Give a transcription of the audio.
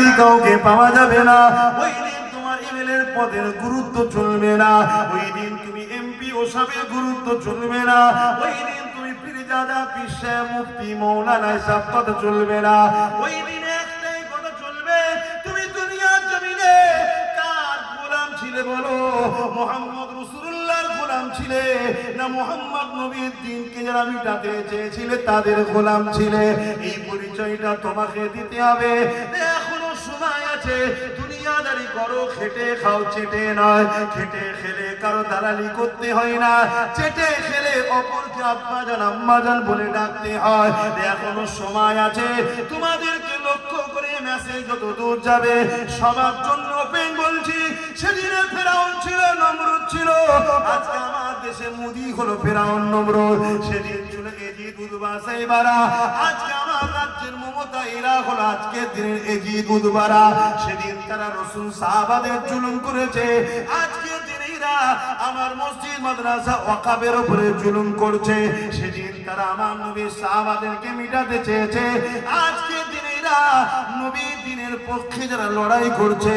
ঠিকাদারি কাউকে পাওয়া যাবে না। ওই দিন তোমার এমএলএর পদের গুরুত্ব চলবে না। ওই দিন তুমি এমপি ও সাহেবের গুরুত্ব চলবে না। ওই দিন তুমি পীরজাদা পীর সাহেব মুফতি মৌলানা সব কথা চলবে না। ওই দিন একটাই কথা চলবে, তুমি দুনিয়ার জমিনে কার গোলাম ছিলে বলো? মুহাম্মদ রাসূলুল্লাহর গোলাম ছিলে না মুহাম্মদ নবীর দ্বীনকে যারা মিটাতে চেয়েছিলে তাদের গোলাম ছিলে? এই পরিচয়টা তোমাকে দিতে হবে। এখনো সময় আছে, দুনিয়াদারি করো, খেটে খাও, চেটে নয়। খেটে খেলে কারো দালালি করতে হয় না, চেটে খেলে অপরকে আব্বাজান আম্মাজান বলে ডাকতে হয়। এখনো সময় আছে, তোমাদেরকে লক্ষ্য করে মেসেজ যত দূর যাবে সবার জন্য ওপেন বলছি। সেদিনে ফেরাউন ছিল, নমরুদ ছিল, আজকে আমার দেশে মোদি হলো ফেরাউন নমরুদ। সেদিন ছিল এজিদ উদবা সাইবারা, আজকে আমার রাজ্যের মমতা এরা হলো আজকের দিনের এজিদ উদবারা। সেদিন তারা রাসূল সাহাবাদের জুলুম করেছে, আজকে দিন এরা আমার মসজিদ মাদ্রাসা ওয়াকাফের উপরে জুলুম করছে। সেদিন তারা আমার নবী সাহাবাদেরকে মিটাতে চেয়েছে, আজকে দিন এরা নবী দ্বীনের পক্ষে যারা লড়াই করছে